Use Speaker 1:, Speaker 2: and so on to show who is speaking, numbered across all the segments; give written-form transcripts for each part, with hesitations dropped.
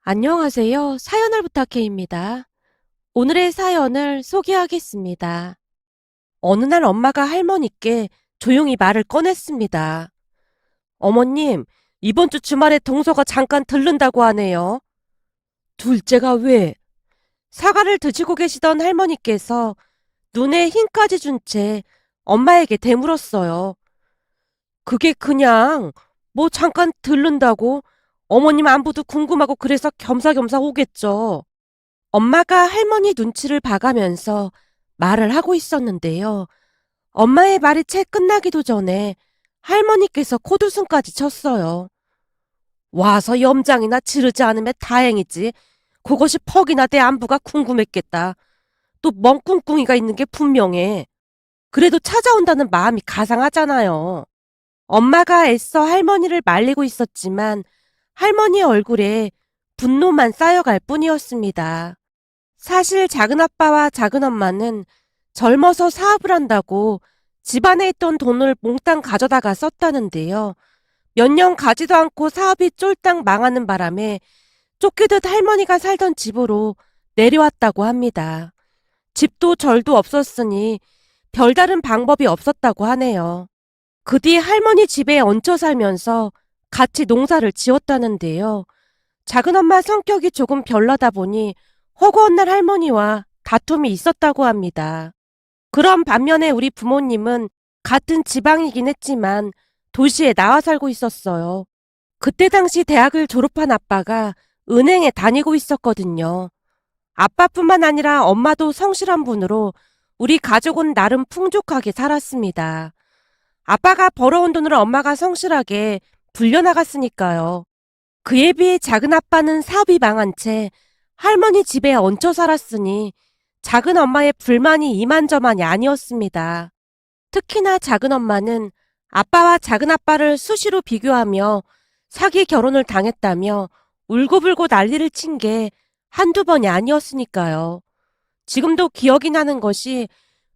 Speaker 1: 안녕하세요. 사연을 부탁해입니다. 오늘의 사연을 소개하겠습니다. 어느 날 엄마가 할머니께 조용히 말을 꺼냈습니다. 어머님, 이번 주 주말에 동서가 잠깐 들른다고 하네요. 둘째가 왜? 사과를 드시고 계시던 할머니께서 눈에 힘까지 준 채 엄마에게 대물었어요. 그게 그냥 뭐 잠깐 들른다고 어머님 안부도 궁금하고 그래서 겸사겸사 오겠죠. 엄마가 할머니 눈치를 봐가면서 말을 하고 있었는데요. 엄마의 말이 채 끝나기도 전에 할머니께서 콧웃음까지 쳤어요. 와서 염장이나 지르지 않으면 다행이지. 그것이 퍽이나 내 안부가 궁금했겠다. 또 멍꿍꿍이가 있는 게 분명해. 그래도 찾아온다는 마음이 가상하잖아요. 엄마가 애써 할머니를 말리고 있었지만 할머니의 얼굴에 분노만 쌓여갈 뿐이었습니다. 사실 작은아빠와 작은엄마는 젊어서 사업을 한다고 집안에 있던 돈을 몽땅 가져다가 썼다는데요. 몇 년 가지도 않고 사업이 쫄딱 망하는 바람에 쫓기듯 할머니가 살던 집으로 내려왔다고 합니다. 집도 절도 없었으니 별다른 방법이 없었다고 하네요. 그 뒤 할머니 집에 얹혀 살면서 같이 농사를 지었다는데요. 작은엄마 성격이 조금 별나다 보니 허구한 날 할머니와 다툼이 있었다고 합니다. 그런 반면에 우리 부모님은 같은 지방이긴 했지만 도시에 나와 살고 있었어요. 그때 당시 대학을 졸업한 아빠가 은행에 다니고 있었거든요. 아빠뿐만 아니라 엄마도 성실한 분으로 우리 가족은 나름 풍족하게 살았습니다. 아빠가 벌어온 돈으로 엄마가 성실하게 불려나갔으니까요. 그에 비해 작은아빠는 사업이 망한 채 할머니 집에 얹혀 살았으니 작은엄마의 불만이 이만저만이 아니었습니다. 특히나 작은엄마는 아빠와 작은아빠를 수시로 비교하며 사기 결혼을 당했다며 울고불고 난리를 친 게 한두 번이 아니었으니까요. 지금도 기억이 나는 것이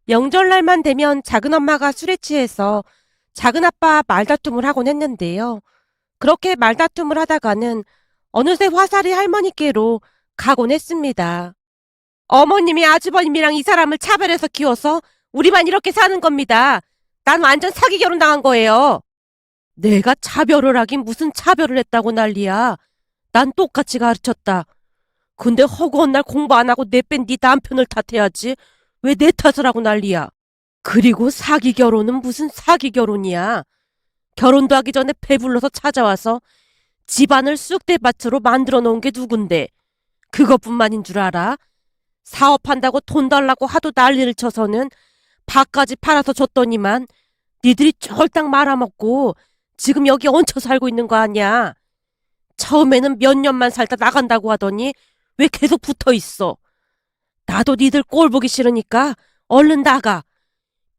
Speaker 1: 명절날만 되면 작은엄마가 술에 취해서 작은아빠와 말다툼을 하곤 했는데요. 그렇게 말다툼을 하다가는 어느새 화살이 할머니께로 가곤 했습니다. 어머님이 아주버님이랑 이 사람을 차별해서 키워서 우리만 이렇게 사는 겁니다. 난 완전 사기 결혼 당한 거예요. 내가 차별을 하긴 무슨 차별을 했다고 난리야. 난 똑같이 가르쳤다. 근데 허구한 날 공부 안 하고 내뺀 네 남편을 탓해야지. 왜 내 탓을 하고 난리야. 그리고 사기 결혼은 무슨 사기 결혼이야. 결혼도 하기 전에 배불러서 찾아와서 집안을 쑥대밭으로 만들어 놓은 게 누군데. 그것뿐만인 줄 알아? 사업한다고 돈 달라고 하도 난리를 쳐서는 밭까지 팔아서 줬더니만 니들이 쫄딱 말아먹고 지금 여기 얹혀 살고 있는 거 아니야. 처음에는 몇 년만 살다 나간다고 하더니 왜 계속 붙어 있어. 나도 니들 꼴 보기 싫으니까 얼른 나가.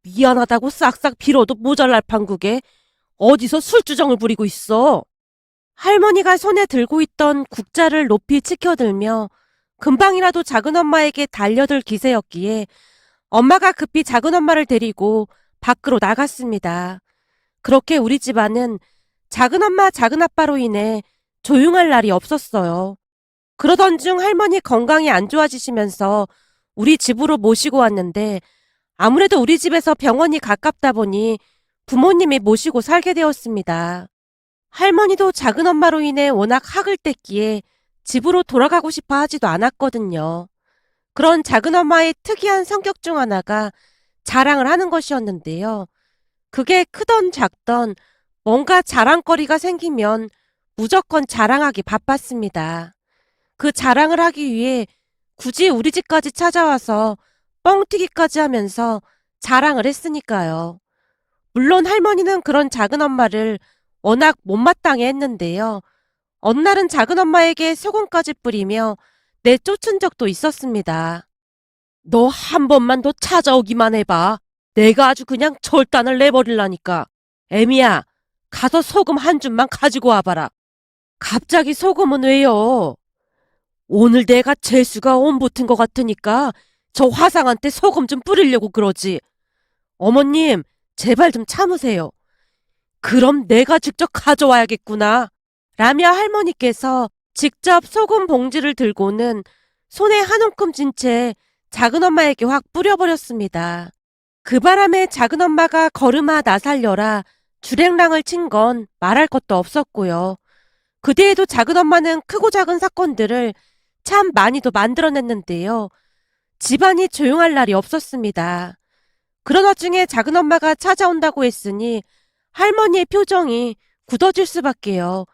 Speaker 1: 미안하다고 싹싹 빌어도 모자랄 판국에 어디서 술주정을 부리고 있어. 할머니가 손에 들고 있던 국자를 높이 치켜들며 금방이라도 작은엄마에게 달려들 기세였기에 엄마가 급히 작은엄마를 데리고 밖으로 나갔습니다. 그렇게 우리 집안은 작은엄마 작은아빠로 인해 조용할 날이 없었어요. 그러던 중 할머니 건강이 안 좋아지시면서 우리 집으로 모시고 왔는데 아무래도 우리 집에서 병원이 가깝다 보니 부모님이 모시고 살게 되었습니다. 할머니도 작은엄마로 인해 워낙 학을 뗐기에 집으로 돌아가고 싶어 하지도 않았거든요. 그런 작은엄마의 특이한 성격 중 하나가 자랑을 하는 것이었는데요. 그게 크던 작던 뭔가 자랑거리가 생기면 무조건 자랑하기 바빴습니다. 그 자랑을 하기 위해 굳이 우리 집까지 찾아와서 뻥튀기까지 하면서 자랑을 했으니까요. 물론 할머니는 그런 작은엄마를 워낙 못마땅해 했는데요. 어느 날은 작은엄마에게 소금까지 뿌리며 내쫓은 적도 있었습니다. 너 한 번만 더 찾아오기만 해봐. 내가 아주 그냥 절단을 내버릴라니까. 애미야, 가서 소금 한 줌만 가지고 와봐라. 갑자기 소금은 왜요? 오늘 내가 재수가 온 붙은 것 같으니까 저 화상한테 소금 좀 뿌리려고 그러지. 어머님, 제발 좀 참으세요. 그럼 내가 직접 가져와야겠구나. 라며 할머니께서 직접 소금 봉지를 들고는 손에 한 움큼 쥔 채 작은 엄마에게 확 뿌려버렸습니다. 그 바람에 작은 엄마가 걸음아 나 살려라 주랭랑을 친 건 말할 것도 없었고요. 그 뒤에도 작은 엄마는 크고 작은 사건들을 참 많이도 만들어냈는데요. 집안이 조용할 날이 없었습니다. 그런 와중에 작은 엄마가 찾아온다고 했으니 할머니의 표정이 굳어질 수밖에요.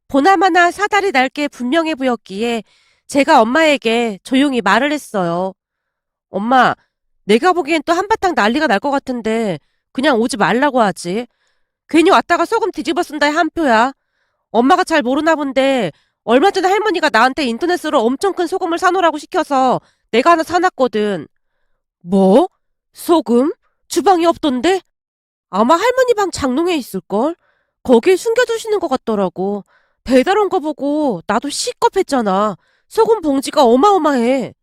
Speaker 1: 보나마나 사달이 날 게 분명해 보였기에 제가 엄마에게 조용히 말을 했어요. 엄마, 내가 보기엔 또 한바탕 난리가 날 것 같은데 그냥 오지 말라고 하지. 괜히 왔다가 소금 뒤집어 쓴다에 한 표야. 엄마가 잘 모르나 본데 얼마 전에 할머니가 나한테 인터넷으로 엄청 큰 소금을 사놓으라고 시켜서 내가 하나 사놨거든. 뭐? 소금? 주방에 없던데? 아마 할머니 방 장롱에 있을걸? 거기에 숨겨두시는 것 같더라고. 배달 온 거 보고 나도 시겁했잖아. 소금 봉지가 어마어마해.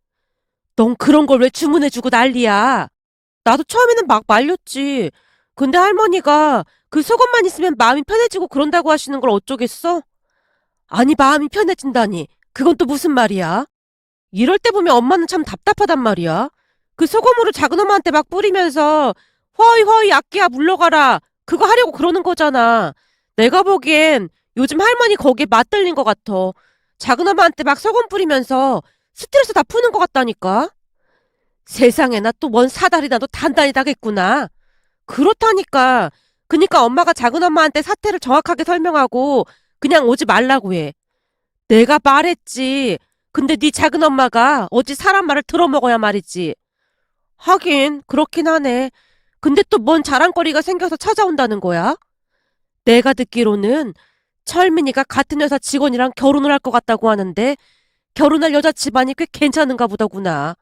Speaker 1: 넌 그런 걸 왜 주문해주고 난리야? 나도 처음에는 막 말렸지. 근데 할머니가 그 소금만 있으면 마음이 편해지고 그런다고 하시는 걸 어쩌겠어? 아니, 마음이 편해진다니. 그건 또 무슨 말이야? 이럴 때 보면 엄마는 참 답답하단 말이야. 그 소금으로 작은 엄마한테 막 뿌리면서 허이 악기야 물러가라. 그거 하려고 그러는 거잖아. 내가 보기엔 요즘 할머니 거기에 맞들린 것 같아. 작은 엄마한테 막 소금 뿌리면서 스트레스 다 푸는 것 같다니까. 세상에나 또 뭔 사달이나 도 단단히 다겠구나. 그렇다니까. 그니까 엄마가 작은 엄마한테 사태를 정확하게 설명하고 그냥 오지 말라고 해. 내가 말했지. 근데 네 작은 엄마가 어찌 사람 말을 들어먹어야 말이지. 하긴 그렇긴 하네. 근데 또 뭔 자랑거리가 생겨서 찾아온다는 거야? 내가 듣기로는 철민이가 같은 회사 직원이랑 결혼을 할 것 같다고 하는데 결혼할 여자 집안이 꽤 괜찮은가 보더구나.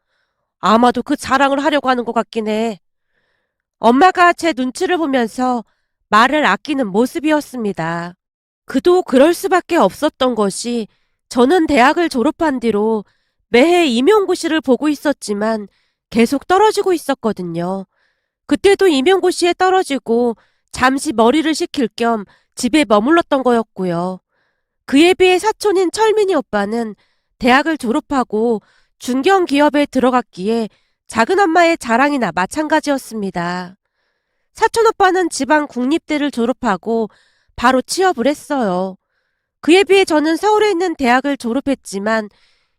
Speaker 1: 아마도 그 자랑을 하려고 하는 것 같긴 해. 엄마가 제 눈치를 보면서 말을 아끼는 모습이었습니다. 그도 그럴 수밖에 없었던 것이 저는 대학을 졸업한 뒤로 매해 임용고시를 보고 있었지만 계속 떨어지고 있었거든요. 그때도 임용고시에 떨어지고 잠시 머리를 식힐 겸 집에 머물렀던 거였고요. 그에 비해 사촌인 철민이 오빠는 대학을 졸업하고 중견기업에 들어갔기에 작은 엄마의 자랑이나 마찬가지였습니다. 사촌 오빠는 지방 국립대를 졸업하고 바로 취업을 했어요. 그에 비해 저는 서울에 있는 대학을 졸업했지만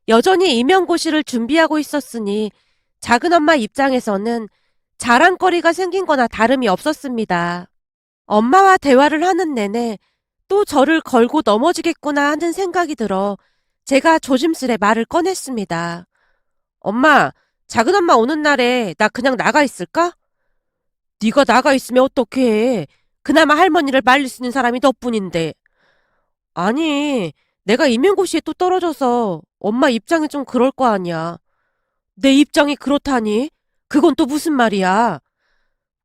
Speaker 1: 여전히 임용고시를 준비하고 있었으니 작은 엄마 입장에서는 자랑거리가 생긴 거나 다름이 없었습니다. 엄마와 대화를 하는 내내 또 저를 걸고 넘어지겠구나 하는 생각이 들어 제가 조심스레 말을 꺼냈습니다. 엄마, 작은 엄마 오는 날에 나 그냥 나가 있을까? 네가 나가 있으면 어떡해. 그나마 할머니를 말릴 수 있는 사람이 너뿐인데. 아니, 내가 임용고시에 또 떨어져서 엄마 입장이 좀 그럴 거 아니야. 내 입장이 그렇다니? 그건 또 무슨 말이야?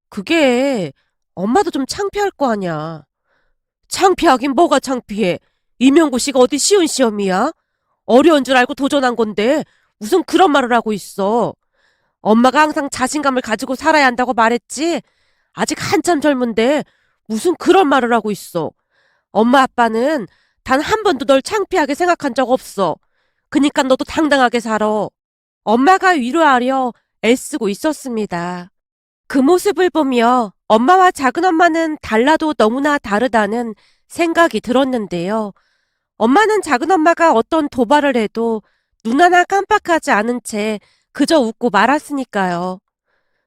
Speaker 1: 그게 엄마도 좀 창피할 거 아니야. 창피하긴 뭐가 창피해. 임용고시가 어디 쉬운 시험이야? 어려운 줄 알고 도전한 건데 무슨 그런 말을 하고 있어. 엄마가 항상 자신감을 가지고 살아야 한다고 말했지. 아직 한참 젊은데 무슨 그런 말을 하고 있어. 엄마 아빠는 단 한 번도 널 창피하게 생각한 적 없어. 그니까 너도 당당하게 살아. 엄마가 위로하려 애쓰고 있었습니다. 그 모습을 보며 엄마와 작은 엄마는 달라도 너무나 다르다는 생각이 들었는데요. 엄마는 작은 엄마가 어떤 도발을 해도 눈 하나 깜빡하지 않은 채 그저 웃고 말았으니까요.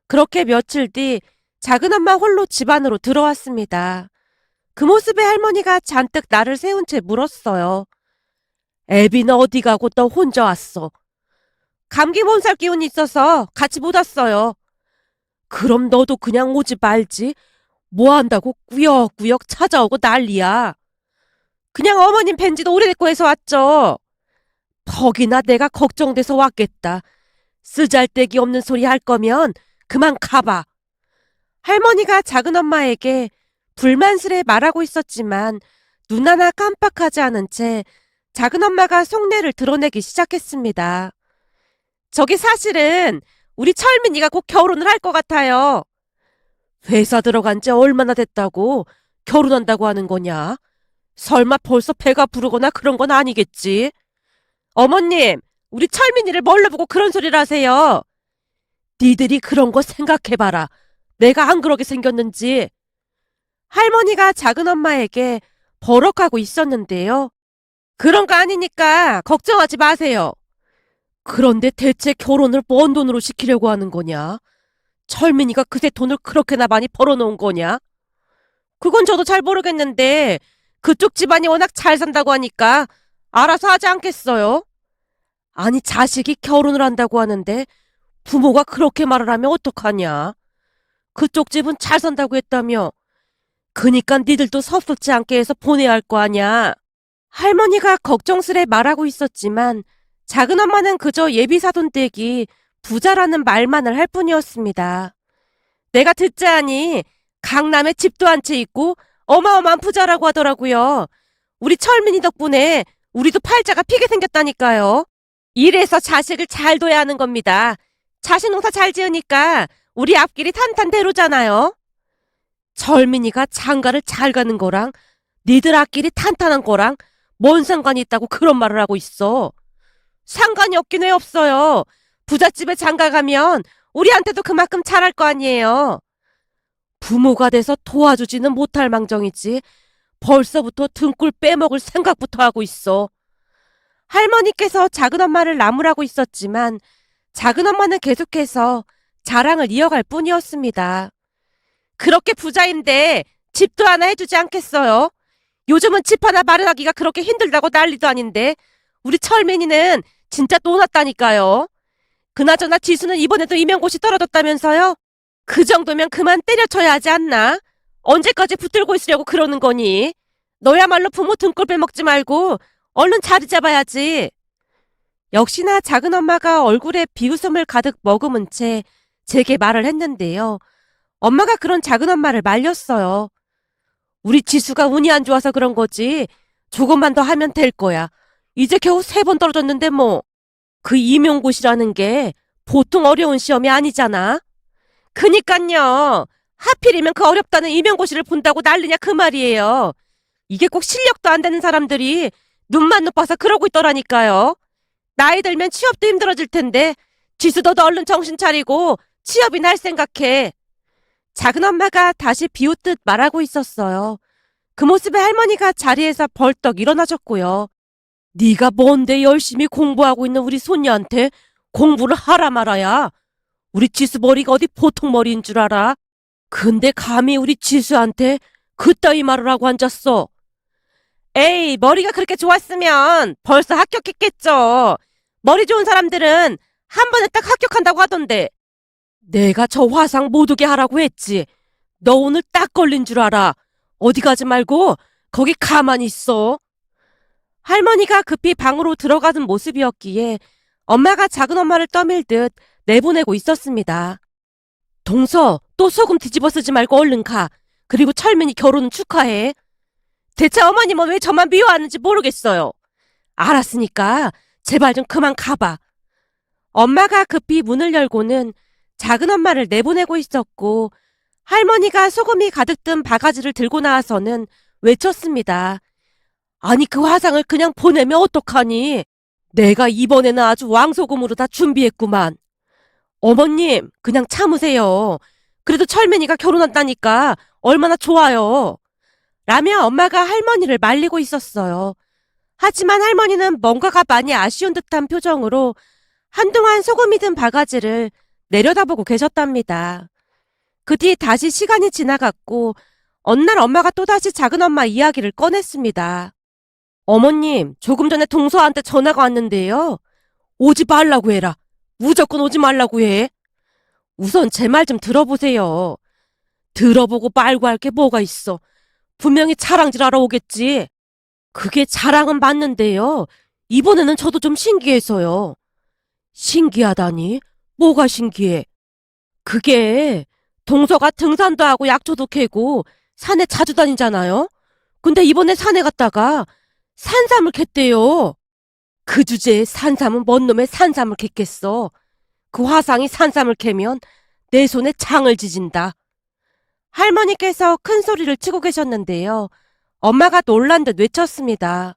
Speaker 1: 그렇게 며칠 뒤 작은 엄마 홀로 집 안으로 들어왔습니다. 그 모습에 할머니가 잔뜩 나를 세운 채 물었어요. 애비는 어디 가고 너 혼자 왔어? 감기 몸살 기운이 있어서 같이 못 왔어요. 그럼 너도 그냥 오지 말지. 뭐 한다고 꾸역꾸역 찾아오고 난리야. 그냥 어머님 뵌지도 오래됐고 해서 왔죠. 퍽이나 내가 걱정돼서 왔겠다. 쓰잘데기 없는 소리 할 거면 그만 가봐. 할머니가 작은 엄마에게 불만스레 말하고 있었지만 눈 하나 깜빡하지 않은 채 작은 엄마가 속내를 드러내기 시작했습니다. 저기 사실은 우리 철민이가 곧 결혼을 할 것 같아요. 회사 들어간 지 얼마나 됐다고 결혼한다고 하는 거냐? 설마 벌써 배가 부르거나 그런 건 아니겠지? 어머님, 우리 철민이를 뭘로 보고 그런 소리를 하세요? 니들이 그런 거 생각해봐라. 내가 안 그러게 생겼는지. 할머니가 작은엄마에게 버럭하고 있었는데요. 그런 거 아니니까 걱정하지 마세요. 그런데 대체 결혼을 뭔 돈으로 시키려고 하는 거냐? 철민이가 그새 돈을 그렇게나 많이 벌어놓은 거냐? 그건 저도 잘 모르겠는데 그쪽 집안이 워낙 잘 산다고 하니까 알아서 하지 않겠어요? 아니, 자식이 결혼을 한다고 하는데 부모가 그렇게 말을 하면 어떡하냐? 그쪽 집은 잘 산다고 했다며. 그니까 니들도 섭섭지 않게 해서 보내야 할 거 아냐? 할머니가 걱정스레 말하고 있었지만 작은엄마는 그저 예비사돈 댁이 부자라는 말만을 할 뿐이었습니다. 내가 듣자 하니 강남에 집도 한 채 있고 어마어마한 부자라고 하더라고요. 우리 철민이 덕분에 우리도 팔자가 피게 생겼다니까요. 이래서 자식을 잘 둬야 하는 겁니다. 자식 농사 잘 지으니까 우리 앞길이 탄탄대로잖아요. 철민이가 장가를 잘 가는 거랑 니들 앞길이 탄탄한 거랑 뭔 상관이 있다고 그런 말을 하고 있어. 상관이 없긴 왜 없어요. 부잣집에 장가 가면 우리한테도 그만큼 잘할 거 아니에요. 부모가 돼서 도와주지는 못할 망정이지 벌써부터 등골 빼먹을 생각부터 하고 있어. 할머니께서 작은엄마를 나무라고 있었지만 작은엄마는 계속해서 자랑을 이어갈 뿐이었습니다. 그렇게 부자인데 집도 하나 해주지 않겠어요? 요즘은 집 하나 마련하기가 그렇게 힘들다고 난리도 아닌데 우리 철민이는 진짜 또 났다니까요. 그나저나 지수는 이번에도 임용고시 떨어졌다면서요? 그 정도면 그만 때려쳐야 하지 않나? 언제까지 붙들고 있으려고 그러는 거니? 너야말로 부모 등골 빼먹지 말고 얼른 자리 잡아야지. 역시나 작은엄마가 얼굴에 비웃음을 가득 머금은 채 제게 말을 했는데요. 엄마가 그런 작은엄마를 말렸어요. 우리 지수가 운이 안 좋아서 그런 거지. 조금만 더 하면 될 거야. 이제 겨우 3번 떨어졌는데 뭐. 그 임용고시라는 게 보통 어려운 시험이 아니잖아. 그니깐요. 하필이면 그 어렵다는 임용고시를 본다고 난리냐 그 말이에요. 이게 꼭 실력도 안 되는 사람들이 눈만 높아서 그러고 있더라니까요. 나이 들면 취업도 힘들어질 텐데 지수 너도 얼른 정신 차리고 취업이나 할 생각해. 작은엄마가 다시 비웃듯 말하고 있었어요. 그 모습에 할머니가 자리에서 벌떡 일어나셨고요. 네가 뭔데 열심히 공부하고 있는 우리 손녀한테 공부를 하라 말아야. 우리 지수 머리가 어디 보통 머리인 줄 알아? 근데 감히 우리 지수한테 그따위 말을 하고 앉았어. 에이, 머리가 그렇게 좋았으면 벌써 합격했겠죠. 머리 좋은 사람들은 한 번에 딱 합격한다고 하던데. 내가 저 화상 못 오게 하라고 했지. 너 오늘 딱 걸린 줄 알아. 어디 가지 말고 거기 가만히 있어. 할머니가 급히 방으로 들어가는 모습이었기에 엄마가 작은엄마를 떠밀듯 내보내고 있었습니다. 동서, 또 소금 뒤집어 쓰지 말고 얼른 가. 그리고 철민이 결혼 축하해. 대체 어머님은 왜 저만 미워하는지 모르겠어요. 알았으니까 제발 좀 그만 가봐. 엄마가 급히 문을 열고는 작은엄마를 내보내고 있었고 할머니가 소금이 가득 든 바가지를 들고 나와서는 외쳤습니다. 아니, 그 화상을 그냥 보내면 어떡하니? 내가 이번에는 아주 왕소금으로 다 준비했구만. 어머님, 그냥 참으세요. 그래도 철민이가 결혼한다니까 얼마나 좋아요. 라며 엄마가 할머니를 말리고 있었어요. 하지만 할머니는 뭔가가 많이 아쉬운 듯한 표정으로 한동안 소금이 든 바가지를 내려다보고 계셨답니다. 그 뒤 다시 시간이 지나갔고 어느 날 엄마가 또다시 작은엄마 이야기를 꺼냈습니다. 어머님, 조금 전에 동서한테 전화가 왔는데요. 오지 말라고 해라. 무조건 오지 말라고 해. 우선 제 말 좀 들어보세요. 들어보고 말고 할 게 뭐가 있어. 분명히 자랑질하러 오겠지. 그게 자랑은 맞는데요. 이번에는 저도 좀 신기해서요. 신기하다니? 뭐가 신기해? 그게 동서가 등산도 하고 약초도 캐고 산에 자주 다니잖아요. 근데 이번에 산에 갔다가 산삼을 캤대요. 그 주제에 산삼은 뭔 놈의 산삼을 캤겠어. 그 화상이 산삼을 캐면 내 손에 장을 지진다. 할머니께서 큰 소리를 치고 계셨는데요. 엄마가 놀란 듯 외쳤습니다.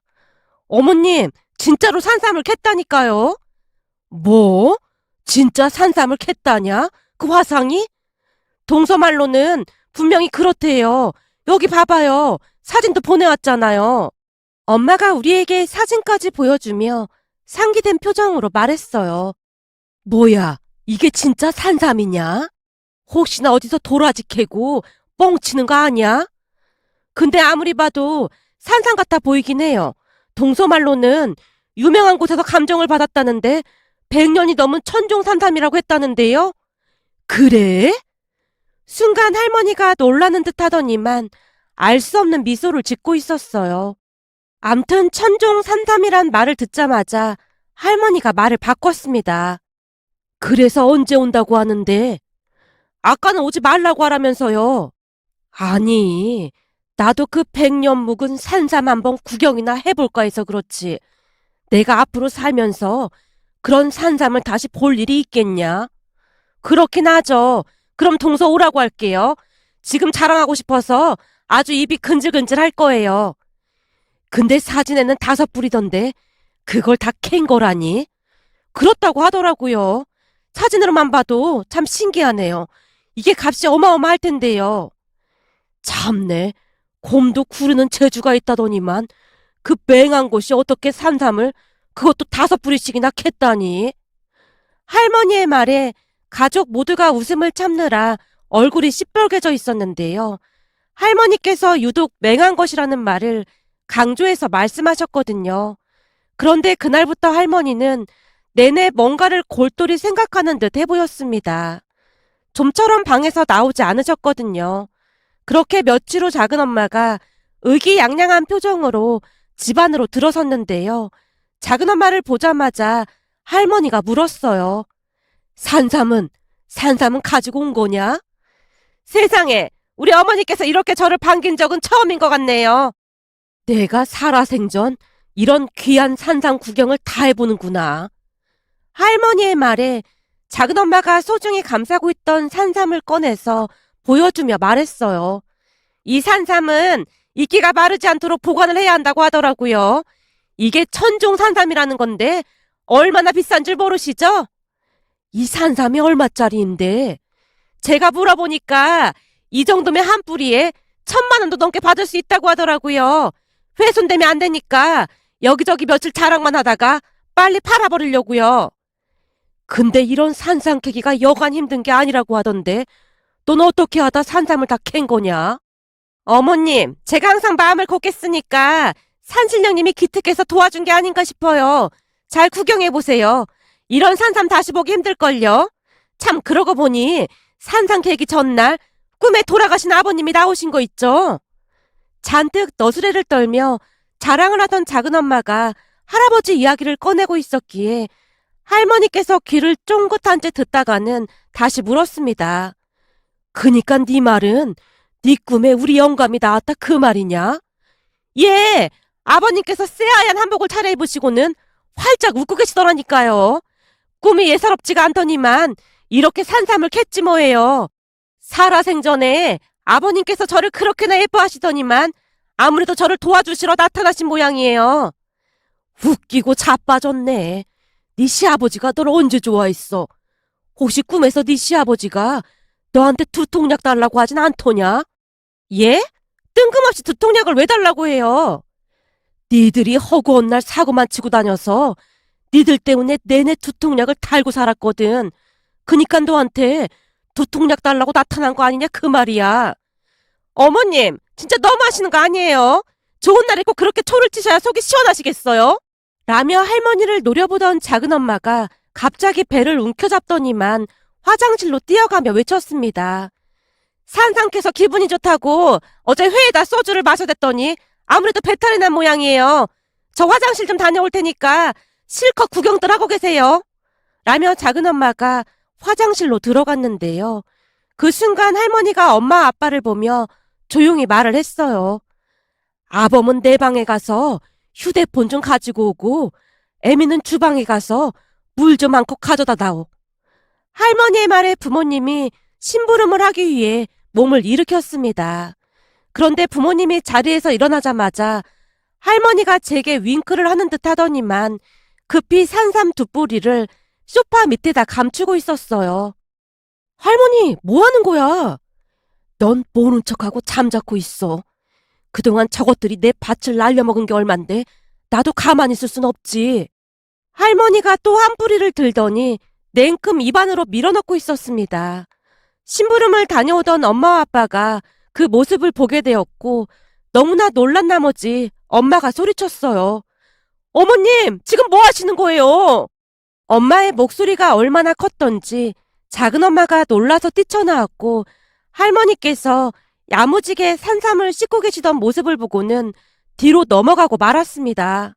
Speaker 1: 어머님, 진짜로 산삼을 캤다니까요. 뭐? 진짜 산삼을 캤다냐? 그 화상이? 동서말로는 분명히 그렇대요. 여기 봐봐요. 사진도 보내왔잖아요. 엄마가 우리에게 사진까지 보여주며 상기된 표정으로 말했어요. 뭐야, 이게 진짜 산삼이냐? 혹시나 어디서 도라지 캐고 뻥치는 거 아니야? 근데 아무리 봐도 산삼 같아 보이긴 해요. 동서말로는 유명한 곳에서 감정을 받았다는데 100년이 넘은 천종 산삼이라고 했다는데요. 그래? 순간 할머니가 놀라는 듯 하더니만 알 수 없는 미소를 짓고 있었어요. 암튼 천종 산삼이란 말을 듣자마자 할머니가 말을 바꿨습니다. 그래서 언제 온다고 하는데? 아까는 오지 말라고 하라면서요. 아니, 나도 그 100년 묵은 산삼 한번 구경이나 해볼까 해서 그렇지. 내가 앞으로 살면서 그런 산삼을 다시 볼 일이 있겠냐? 그렇긴 하죠. 그럼 동서 오라고 할게요. 지금 자랑하고 싶어서 아주 입이 근질근질 할 거예요. 근데 사진에는 5뿌리던데 그걸 다 캔 거라니? 그렇다고 하더라고요. 사진으로만 봐도 참 신기하네요. 이게 값이 어마어마할 텐데요. 참네. 곰도 구르는 재주가 있다더니만 그 맹한 곳이 어떻게 산삼을 그것도 5뿌리씩이나 캤다니. 할머니의 말에 가족 모두가 웃음을 참느라 얼굴이 시뻘개져 있었는데요. 할머니께서 유독 맹한 것이라는 말을 강조해서 말씀하셨거든요. 그런데 그날부터 할머니는 내내 뭔가를 골똘히 생각하는 듯 해보였습니다. 좀처럼 방에서 나오지 않으셨거든요. 그렇게 며칠 후 작은 엄마가 의기양양한 표정으로 집 안으로 들어섰는데요. 작은 엄마를 보자마자 할머니가 물었어요. 산삼은 가지고 온 거냐? 세상에, 우리 어머니께서 이렇게 저를 반긴 적은 처음인 것 같네요. 내가 살아생전 이런 귀한 산삼 구경을 다 해보는구나. 할머니의 말에 작은 엄마가 소중히 감싸고 있던 산삼을 꺼내서 보여주며 말했어요. 이 산삼은 이끼가 마르지 않도록 보관을 해야 한다고 하더라고요. 이게 천종 산삼이라는 건데 얼마나 비싼 줄 모르시죠? 이 산삼이 얼마짜리인데? 제가 물어보니까 이 정도면 한 뿌리에 1,000만 원도 넘게 받을 수 있다고 하더라고요. 훼손되면 안 되니까 여기저기 며칠 자랑만 하다가 빨리 팔아버리려고요. 근데 이런 산삼 캐기가 여간 힘든 게 아니라고 하던데 넌 어떻게 하다 산삼을 다 캔 거냐? 어머님, 제가 항상 마음을 곱겠으니까 산신령님이 기특해서 도와준 게 아닌가 싶어요. 잘 구경해보세요. 이런 산삼 다시 보기 힘들걸요? 참 그러고 보니 산삼 캐기 전날 꿈에 돌아가신 아버님이 나오신 거 있죠? 잔뜩 너스레를 떨며 자랑을 하던 작은 엄마가 할아버지 이야기를 꺼내고 있었기에 할머니께서 귀를 쫑긋한 채 듣다가는 다시 물었습니다. 그니까 네 말은 네 꿈에 우리 영감이 나왔다 그 말이냐? 예, 아버님께서 새하얀 한복을 차려입으시고는 활짝 웃고 계시더라니까요. 꿈이 예사롭지가 않더니만 이렇게 산삼을 캤지 뭐예요. 살아생전에 아버님께서 저를 그렇게나 예뻐하시더니만 아무래도 저를 도와주시러 나타나신 모양이에요. 웃기고 자빠졌네. 네 시아버지가 널 언제 좋아했어? 혹시 꿈에서 네 시아버지가 너한테 두통약 달라고 하진 않더냐? 예? 뜬금없이 두통약을 왜 달라고 해요? 니들이 허구한 날 사고만 치고 다녀서 니들 때문에 내내 두통약을 달고 살았거든. 그니까 너한테 두통약 달라고 나타난 거 아니냐 그 말이야. 어머님, 진짜 너무하시는 거 아니에요? 좋은 날에 꼭 그렇게 초를 치셔야 속이 시원하시겠어요? 라며 할머니를 노려보던 작은 엄마가 갑자기 배를 움켜잡더니만 화장실로 뛰어가며 외쳤습니다. 산삼캐서 기분이 좋다고 어제 회에다 소주를 마셔댔더니 아무래도 배탈이 난 모양이에요. 저 화장실 좀 다녀올 테니까 실컷 구경들 하고 계세요. 라며 작은 엄마가 화장실로 들어갔는데요. 그 순간 할머니가 엄마 아빠를 보며 조용히 말을 했어요. 아범은 내 방에 가서 휴대폰 좀 가지고 오고 애미는 주방에 가서 물 좀 한 컵 가져다 다오. 할머니의 말에 부모님이 심부름을 하기 위해 몸을 일으켰습니다. 그런데 부모님이 자리에서 일어나자마자 할머니가 제게 윙크를 하는 듯 하더니만 급히 산삼 두 뿌리를 소파 밑에다 감추고 있었어요. 할머니, 뭐 하는 거야? 넌 모른 척하고 잠자코 있어. 그동안 저것들이 내 밭을 날려먹은 게 얼만데 나도 가만히 있을 순 없지. 할머니가 또 한 뿌리를 들더니 냉큼 입안으로 밀어넣고 있었습니다. 심부름을 다녀오던 엄마와 아빠가 그 모습을 보게 되었고 너무나 놀란 나머지 엄마가 소리쳤어요. 어머님, 지금 뭐 하시는 거예요? 엄마의 목소리가 얼마나 컸던지 작은 엄마가 놀라서 뛰쳐나왔고 할머니께서 야무지게 산삼을 씻고 계시던 모습을 보고는 뒤로 넘어가고 말았습니다.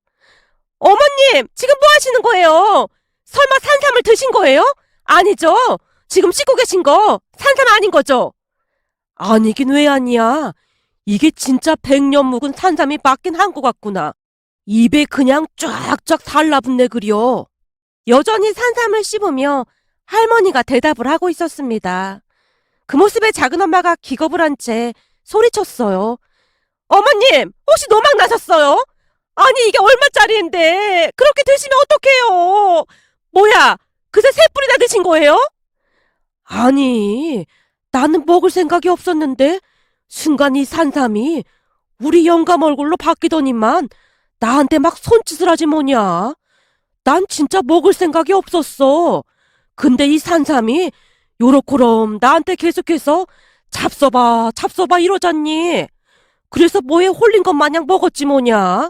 Speaker 1: 어머님, 지금 뭐 하시는 거예요? 설마 산삼을 드신 거예요? 아니죠? 지금 씻고 계신 거 산삼 아닌 거죠? 아니긴 왜 아니야. 이게 진짜 100년 묵은 산삼이 맞긴 한 것 같구나. 입에 그냥 쫙쫙 달라붙네 그려. 여전히 산삼을 씹으며 할머니가 대답을 하고 있었습니다. 그 모습에 작은 엄마가 기겁을 한 채 소리쳤어요. 어머님, 혹시 노막 나셨어요? 아니, 이게 얼마짜리인데 그렇게 드시면 어떡해요? 뭐야, 그새 세 뿌리나 드신 거예요? 아니, 나는 먹을 생각이 없었는데 순간 이 산삼이 우리 영감 얼굴로 바뀌더니만 나한테 막 손짓을 하지 뭐냐. 난 진짜 먹을 생각이 없었어. 근데 이 산삼이 요렇게럼 나한테 계속해서 잡숴봐 잡숴봐 이러잖니. 그래서 뭐에 홀린 것 마냥 먹었지 뭐냐.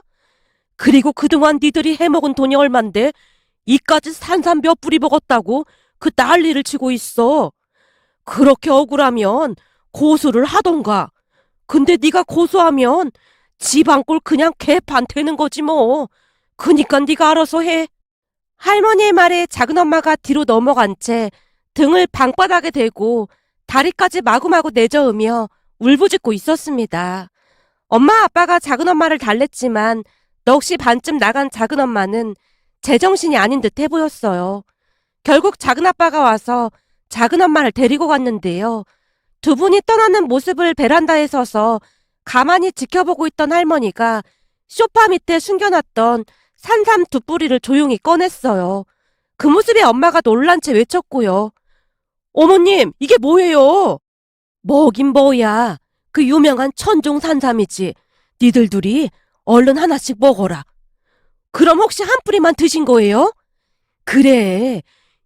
Speaker 1: 그리고 그동안 니들이 해먹은 돈이 얼만데 이까지 산삼 몇 뿌리 먹었다고 그 난리를 치고 있어. 그렇게 억울하면 고소를 하던가. 근데 네가 고소하면 지방골 그냥 개판 되는 거지 뭐. 그니까 네가 알아서 해. 할머니의 말에 작은 엄마가 뒤로 넘어간 채 등을 방바닥에 대고 다리까지 마구마구 내저으며 울부짖고 있었습니다. 엄마 아빠가 작은 엄마를 달랬지만 넋이 반쯤 나간 작은 엄마는 제정신이 아닌 듯 해 보였어요. 결국 작은 아빠가 와서 작은 엄마를 데리고 갔는데요. 두 분이 떠나는 모습을 베란다에 서서 가만히 지켜보고 있던 할머니가 소파 밑에 숨겨놨던 산삼 두 뿌리를 조용히 꺼냈어요. 그 모습에 엄마가 놀란 채 외쳤고요. 어머님, 이게 뭐예요? 뭐긴 뭐야. 그 유명한 천종 산삼이지. 니들 둘이 얼른 하나씩 먹어라. 그럼 혹시 한 뿌리만 드신 거예요? 그래.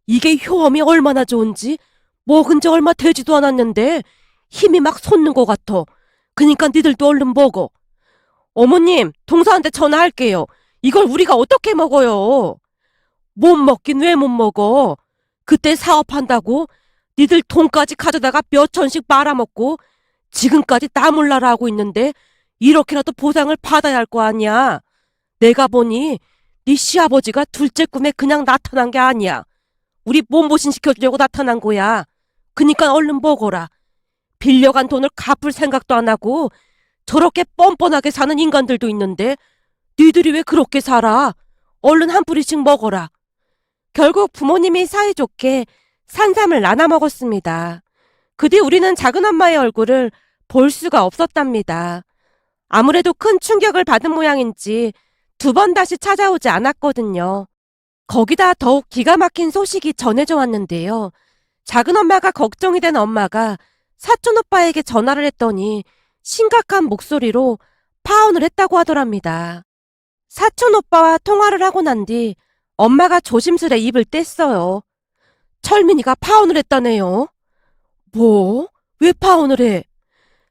Speaker 1: 이게 효험이 얼마나 좋은지 먹은 지 얼마 되지도 않았는데 힘이 막 솟는 것 같아. 그니까 니들도 얼른 먹어. 어머님, 동서한테 전화할게요. 이걸 우리가 어떻게 먹어요? 못 먹긴 왜 못 먹어? 그때 사업한다고 니들 돈까지 가져다가 몇 천씩 말아먹고 지금까지 나몰라라 하고 있는데 이렇게라도 보상을 받아야 할 거 아니야. 내가 보니 네 시아버지가 둘째 꿈에 그냥 나타난 게 아니야. 우리 몸보신 시켜주려고 나타난 거야. 그니까 얼른 먹어라. 빌려간 돈을 갚을 생각도 안 하고 저렇게 뻔뻔하게 사는 인간들도 있는데 니들이 왜 그렇게 살아? 얼른 한 뿌리씩 먹어라. 결국 부모님이 사이좋게 산삼을 나눠 먹었습니다. 그 뒤 우리는 작은 엄마의 얼굴을 볼 수가 없었답니다. 아무래도 큰 충격을 받은 모양인지 두 번 다시 찾아오지 않았거든요. 거기다 더욱 기가 막힌 소식이 전해져 왔는데요. 작은 엄마가 걱정이 된 엄마가 사촌 오빠에게 전화를 했더니 심각한 목소리로 파혼을 했다고 하더랍니다. 사촌 오빠와 통화를 하고 난 뒤 엄마가 조심스레 입을 뗐어요. 철민이가 파혼을 했다네요. 뭐? 왜 파혼을 해?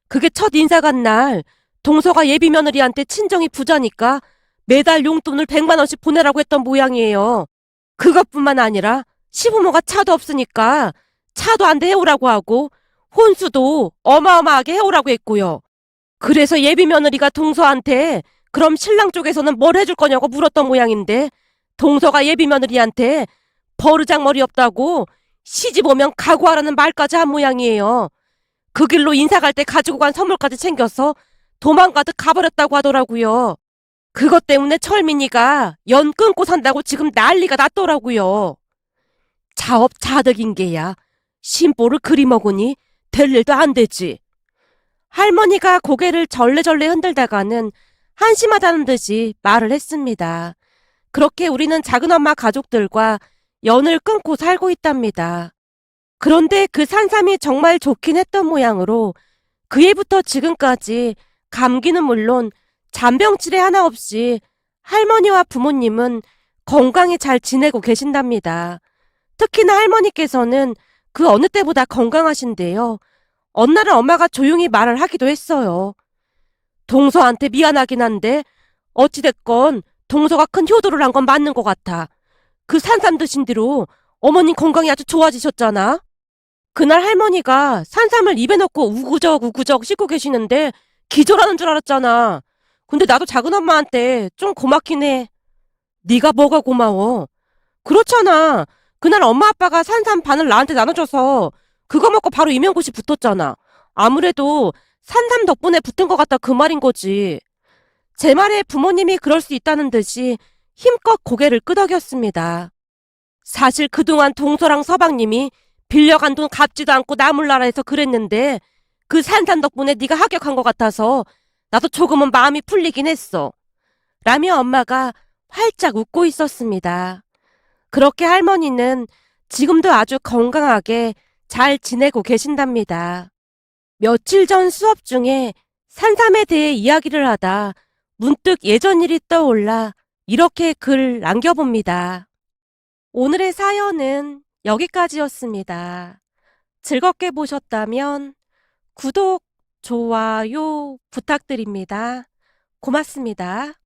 Speaker 1: 그게 첫 인사 간 날 동서가 예비 며느리한테 친정이 부자니까 매달 용돈을 100만 원씩 보내라고 했던 모양이에요. 그것뿐만 아니라 시부모가 차도 없으니까 차도 안 돼 해오라고 하고 혼수도 어마어마하게 해오라고 했고요. 그래서 예비 며느리가 동서한테 그럼 신랑 쪽에서는 뭘 해줄 거냐고 물었던 모양인데 동서가 예비 며느리한테 버르장머리 없다고 시집 오면 각오하라는 말까지 한 모양이에요. 그 길로 인사 갈 때 가지고 간 선물까지 챙겨서 도망가듯 가버렸다고 하더라고요. 그것 때문에 철민이가 연 끊고 산다고 지금 난리가 났더라고요. 자업자득인 게야. 심보를 그리 먹으니 될 일도 안 되지. 할머니가 고개를 절레절레 흔들다가는 한심하다는 듯이 말을 했습니다. 그렇게 우리는 작은엄마 가족들과 연을 끊고 살고 있답니다. 그런데 그 산삼이 정말 좋긴 했던 모양으로 그 해부터 지금까지 감기는 물론 잔병치레 하나 없이 할머니와 부모님은 건강히 잘 지내고 계신답니다. 특히나 할머니께서는 그 어느 때보다 건강하신데요. 어느 날은 엄마가 조용히 말을 하기도 했어요. 동서한테 미안하긴 한데 어찌됐건 동서가 큰 효도를 한 건 맞는 것 같아. 그 산삼 드신 뒤로 어머님 건강이 아주 좋아지셨잖아. 그날 할머니가 산삼을 입에 넣고 우구적 우구적 씹고 계시는데 기절하는 줄 알았잖아. 근데 나도 작은엄마한테 좀 고맙긴 해. 네가 뭐가 고마워? 그렇잖아. 그날 엄마 아빠가 산삼 반을 나한테 나눠줘서 그거 먹고 바로 이명고시 붙었잖아. 아무래도 산삼 덕분에 붙은 것 같다 그 말인 거지. 제 말에 부모님이 그럴 수 있다는 듯이 힘껏 고개를 끄덕였습니다. 사실 그동안 동서랑 서방님이 빌려간 돈 갚지도 않고 나몰라라 해서 그랬는데 그 산삼 덕분에 네가 합격한 것 같아서 나도 조금은 마음이 풀리긴 했어. 라며 엄마가 활짝 웃고 있었습니다. 그렇게 할머니는 지금도 아주 건강하게 잘 지내고 계신답니다. 며칠 전 수업 중에 산삼에 대해 이야기를 하다 문득 예전 일이 떠올라 이렇게 글 남겨봅니다. 오늘의 사연은 여기까지였습니다. 즐겁게 보셨다면 구독, 좋아요 부탁드립니다. 고맙습니다.